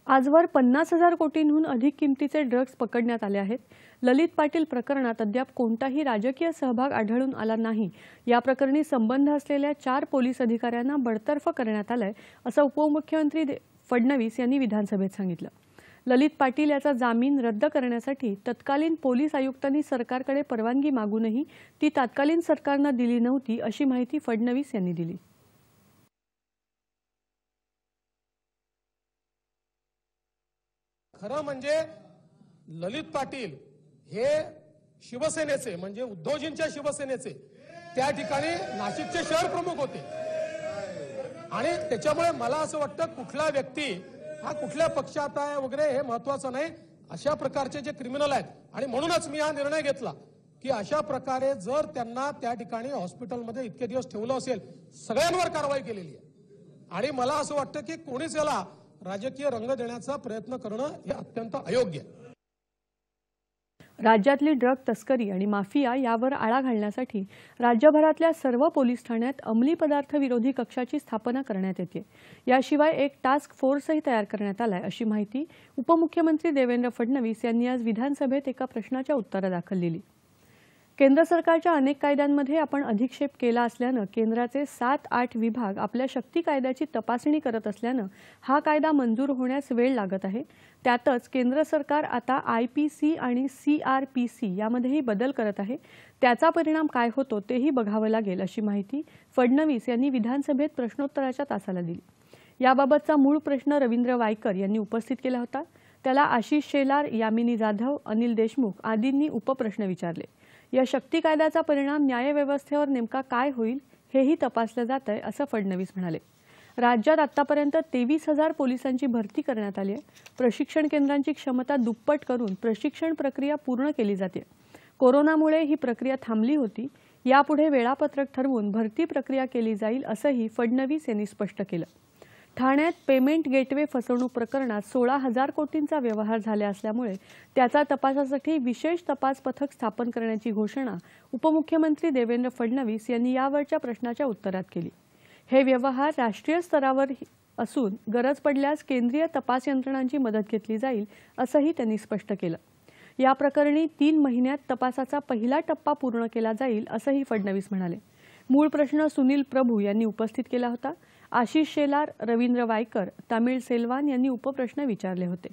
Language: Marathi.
आजवर 50,000 कोटींहून अधिक किमतीचे ड्रग्ज पकडण्यात आले आहेत। ललित पाटील प्रकरणात अद्याप कोणताही राजकीय सहभाग आढळून आला नाही। या प्रकरणी संबंध असलेल्या 4 पोलीस अधिकाऱ्यांना बडतर्फ करण्यात आले, असं उपमुख्यमंत्री फडणवीस यांनी विधानसभेत सांगितलं। ललित पाटील याचा जामीन रद्द करण्यासाठी तत्कालीन पोलीस आयुक्तांनी सरकारकडे परवानगी मागूनही ती तत्कालीन सरकारने दिली नव्हती, अशी माहिती फडणवीस यांनी दिली। खरं म्हणजे ललित पाटील हे शिवसेनेचे म्हणजे उद्धवजींच्या शिवसेनेचे त्या ठिकाणी नाशिकचे शहर प्रमुख होते आणि त्याच्यामुळे मला असं वाटतं कुठला व्यक्ती हा कुठल्या पक्षात आहे वगैरे हे महत्त्वाचं नाही। अशा प्रकारचे जे क्रिमिनल आहेत आणि म्हणूनच मी हा निर्णय घेतला की अशा प्रकारे जर त्यांना त्या ठिकाणी हॉस्पिटलमध्ये इतके दिवस ठेवलं असेल, सगळ्यांवर कारवाई केलेली आहे आणि मला असं वाटतं की कोणीच याला राजकीय रंग देण्याचा प्रयत्न करणं हे अत्यंत अयोग्य आहे। राज्यातली ड्रग तस्करी आणि माफिया यावर आळा घालण्यासाठी राज्यभरातल्या सर्व पोलीस ठाण्यात अंमली पदार्थ विरोधी कक्षाची स्थापना करण्यात येते। याशिवाय एक टास्क फोर्सही तयार करण्यात आलाय, अशी माहिती उपमुख्यमंत्री देवेंद्र फडणवीस यांनी आज विधानसभेत एका प्रश्नाच्या उत्तरादाखल दिली। केंद्र सरकारच्या अनेक कायद्यांमध्ये आपण अधिक्षेप केला असल्याने केंद्राचे 7-8 विभाग आपल्या शक्ती कायद्याची तपासणी करत असल्याने हा कायदा मंजूर होण्यास वेळ लागत आहे। त्यातच केंद्र सरकार आता IPC आणि CRPC यामध्येही बदल करत आहे। त्याचा परिणाम काय होतो तेही बघावं लागेल, अशी माहिती फडणवीस यांनी विधानसभेत प्रश्नोत्तराच्या तासाला दिली। याबाबतचा मूळ प्रश्न रवींद्र वायकर यांनी उपस्थित केला होता। त्याला आशिष शेलार, यामिनी जाधव, अनिल देशमुख आदींनी उपप्रश्न विचारले। या शक्ती कायद्याचा परिणाम न्यायव्यवस्थेवर नेमका काय होईल हेही तपासलं जात आहे, असं फडणवीस म्हणाले। राज्यात आतापर्यंत 23,000 पोलिसांची भरती करण्यात आली आहे। प्रशिक्षण केंद्रांची क्षमता दुप्पट करून प्रशिक्षण प्रक्रिया पूर्ण केली जाते। कोरोनामुळे ही प्रक्रिया थांबली होती। यापुढे वेळापत्रक ठरवून भरती प्रक्रिया केली जाईल, असंही फडणवीस यांनी स्पष्ट केलं। ठाण्यात पेमेंट गेटवे फसवणूक प्रकरणात 16,000 कोटींचा व्यवहार झाला असल्यामुळे त्याचा तपासासाठी विशेष तपास पथक स्थापन करण्याची घोषणा उपमुख्यमंत्री देवेंद्र फडणवीस यांनी यावरच्या प्रश्नाच्या उत्तरात केली। हे व्यवहार राष्ट्रीय स्तरावर असून गरज पडल्यास केंद्रीय तपास यंत्रणांची मदत घेतली जाईल, असंही त्यांनी स्पष्ट केलं। या प्रकरणी 3 महिन्यात तपासाचा पहिला टप्पा पूर्ण केला जाईल, असंही फडणवीस म्हणाले। मूळ प्रश्न सुनील प्रभू यांनी उपस्थित केला होता। आशिष शेलार, रवींद्र वायकर, तमिळ सेल्वान यांनी उपप्रश्न विचारले होते।